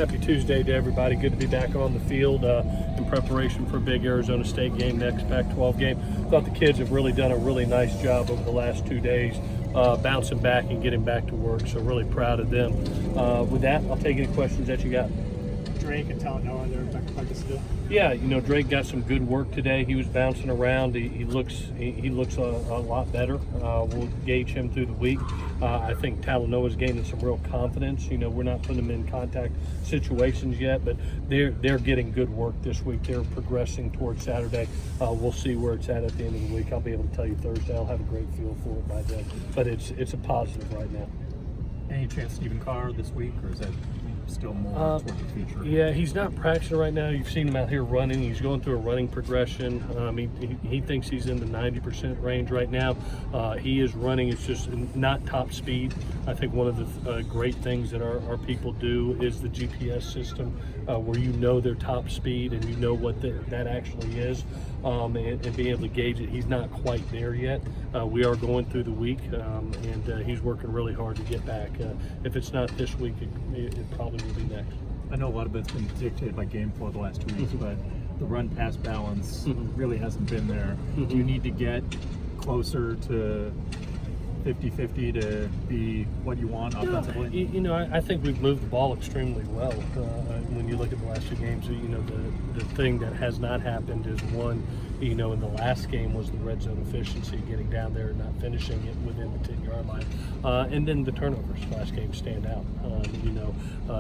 Happy Tuesday to everybody. Good to be back on the field in preparation for a big Arizona State game, next Pac-12 game. Thought the kids have really done a really nice job over the last 2 days, bouncing back and getting back to work. So really proud of them. With that, I'll take any questions that you got. Drake and Talanoa, they're back to practice still. Yeah, Drake got some good work today. He was bouncing around. He looks a lot better. We'll gauge him through the week. I think Talanoa's gaining some real confidence. We're not putting him in contact situations yet, but they're getting good work this week. They're progressing towards Saturday. We'll see where it's at the end of the week. I'll be able to tell you Thursday. I'll have a great feel for it by then. But it's a positive right now. Any chance Stephen Carr this week, or is that still more toward the future? Yeah, he's not practicing right now. You've seen him out here running. He's going through a running progression. He thinks he's in the 90% range right now. He is running. It's just not top speed. I think one of the great things that our people do is the GPS system, where their top speed and what that actually is, and being able to gauge it. He's not quite there yet. We are going through the week, and he's working really hard to get back. If it's not this week, it probably will be next. I know a lot of it's been dictated by game flow the last 2 weeks, but the run-pass balance really hasn't been there. Do you need to get closer to 50-50 to be what you want offensively? I think we've moved the ball extremely well. When you look at the last 2 games, the thing that has not happened is one, in the last game was the red zone efficiency, getting down there and not finishing it within the 10-yard line. And then the turnovers last game stand out.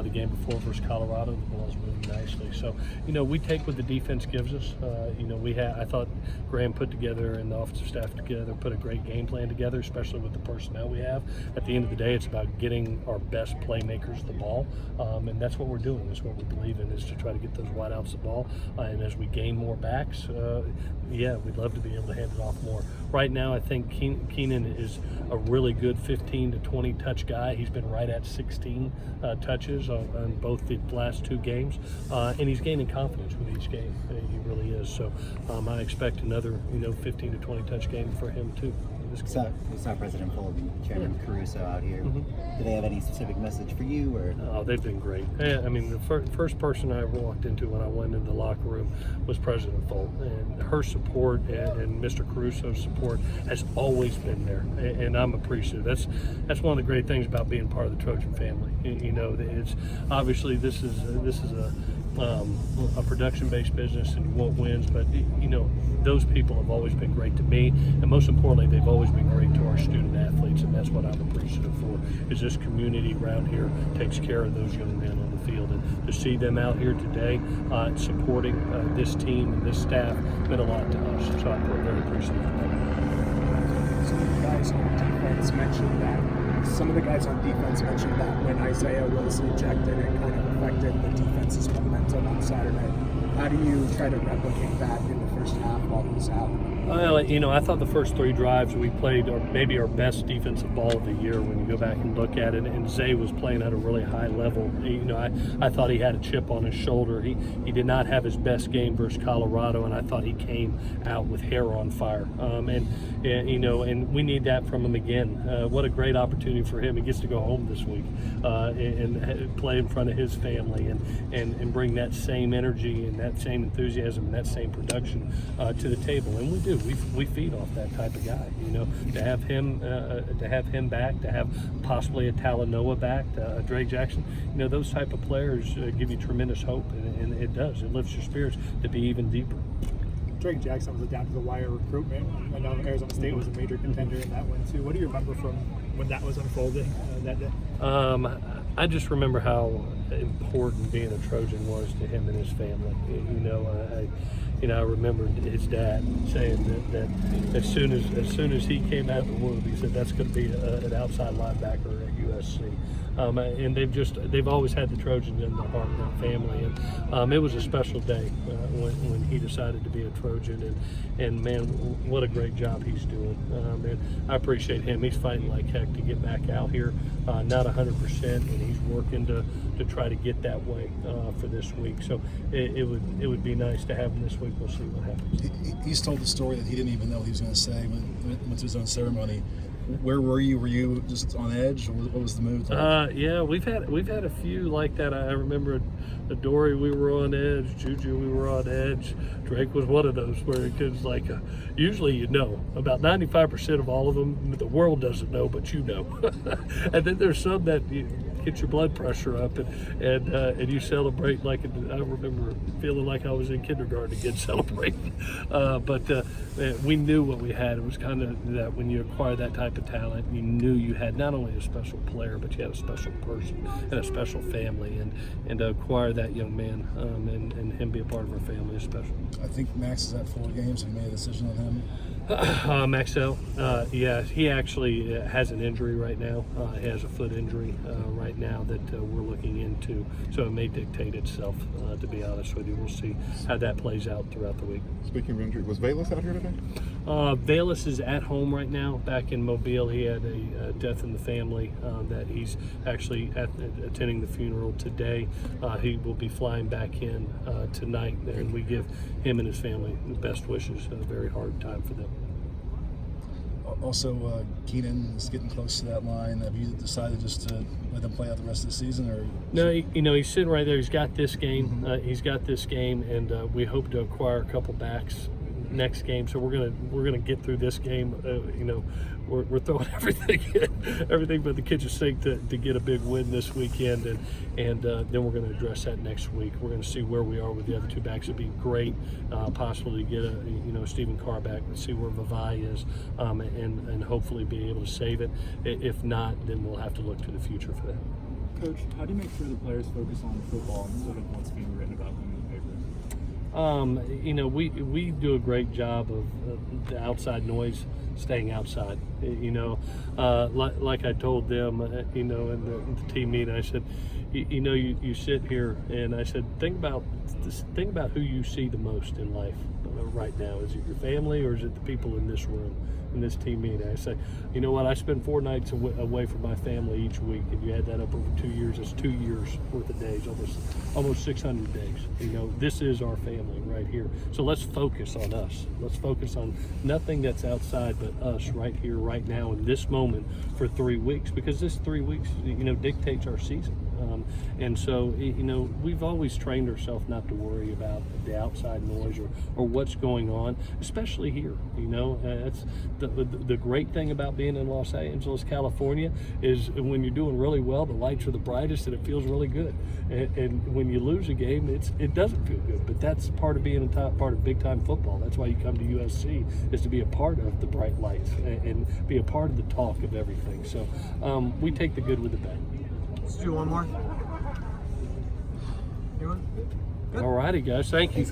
The game before versus Colorado, the ball's moving nicely. So, we take what the defense gives us. I thought Graham put together and the offensive staff together put a great game plan together, especially with the personnel we have. At the end of the day, it's about getting our best playmakers the ball, and that's what we're doing. That's what we believe in, is to try to get those wideouts the ball. And as we gain more backs, we'd love to be able to hand it off more. Right now, I think Keenan is a really good 15 to 20 touch guy. He's been right at 16 touches on both the last 2 games, and he's gaining confidence with each game. He really is. So I expect another 15 to 20 touch game for him too. We saw President Full and Chairman Caruso out here. Do they have any specific message for you? Or? Oh, they've been great. The first person I walked into when I went into the locker room was President Full, and her support and Mr. Caruso's support has always been there, and I'm appreciative. That's one of the great things about being part of the Trojan family. It's obviously this is a production-based business, and you want wins, but those people have always been great to me, and most importantly, they've always been great to our student athletes, and that's what I'm appreciative for. Is this community around here takes care of those young men on the field, and to see them out here today supporting this team and this staff meant a lot to us. So I'm very appreciative of that. Some of the guys on defense mentioned that when Isaiah was ejected, it kind of affected the defense's momentum on Saturday. How do you try to replicate that in the first half while he was out? Well, I thought the first 3 drives we played maybe our best defensive ball of the year when you go back and look at it, and Zay was playing at a really high level. I thought he had a chip on his shoulder. He did not have his best game versus Colorado, and I thought he came out with hair on fire. And we need that from him again. What a great opportunity for him. He gets to go home this week and play in front of his family and bring that same energy and that same enthusiasm and that same production to the table. And we do. We feed off that type of guy. To have him back, to have possibly a Talanoa back, a Drake Jackson. Those type of players give you tremendous hope, and it does. It lifts your spirits to be even deeper. Drake Jackson was a down-to-the-wire recruitment. I know Arizona State was a major contender in that one too. What do you remember from when that was unfolding that day? I just remember how important being a Trojan was to him and his family. I remember his dad saying that as soon as he came out of the womb, he said that's going to be an outside linebacker at USC. And they've always had the Trojans in the heart of their family, and it was a special day when he decided to be a Trojan, and man, what a great job he's doing. And I appreciate him. He's fighting like heck to get back out here, not 100%, and he's working to try to get that way for this week. So it would be nice to have him this week. We'll see what happens. He's told the story that he didn't even know what he was going to say when he went to his own ceremony. Where were you? Were you just on edge? What was the mood like? Yeah, we've had a few like that. I remember Dory, we were on edge. Juju, we were on edge. Drake was one of those where it was like, usually you know. About 95% of all of them, the world doesn't know, but you know. And then there's some that you get your blood pressure up and you celebrate like I remember feeling like I was in kindergarten again celebrating. But we knew what we had. It was kind of that when you acquire that type of talent, you knew you had not only a special player, but you had a special person and a special family. And to acquire that young man and him be a part of our family is special. I think Max is at 4 games. Have you made a decision on him? Maxell, yeah, he actually has an injury right now. He has a foot injury right now that we're looking into, so it may dictate itself, to be honest with you. We'll see how that plays out throughout the week. Speaking of injury, was Bayless out here today? Bayless is at home right now, back in Mobile. He had a death in the family that he's actually attending the funeral today. He will be flying back in tonight, and we give him and his family the best wishes. A very hard time for them. Also, Keenan is getting close to that line. Have you decided just to let him play out the rest of the season, or? No, he's sitting right there. He's got this game. He's got this game, and we hope to acquire a couple backs next game. So we're gonna get through this game. We're throwing everything but the kitchen sink to get a big win this weekend, and then we're going to address that next week. We're going to see where we are with the other 2 backs. It'd be great, possibly to get a Stephen Carr back and see where Vavai is, and hopefully be able to save it. If not, then we'll have to look to the future for that. Coach, how do you make sure the players focus on football instead of what's being written about them in the papers? We do a great job of the outside noise staying outside. Like I told them, in the team meeting, I said, you sit here, and I said, think about who you see the most in life right now. Is it your family, or is it the people in this room, in this team meeting? I say, you know what? I spend 4 nights away from my family each week, and you add that up over 2 years. It's 2 years worth of days, almost 600 days. This is our family right here. So let's focus on us. Let's focus on nothing that's outside but us right here, right now, in this moment for 3 weeks, because this 3 weeks, dictates our season. And so, we've always trained ourselves not to worry about the outside noise or what's going on, especially here. That's the great thing about being in Los Angeles, California, is when you're doing really well, the lights are the brightest and it feels really good. And when you lose a game, it doesn't feel good. But that's part of being part of big time football. That's why you come to USC, is to be a part of the bright lights and be a part of the talk of everything. So we take the good with the bad. Let's do one more. Anyone? All righty, guys. Thank you.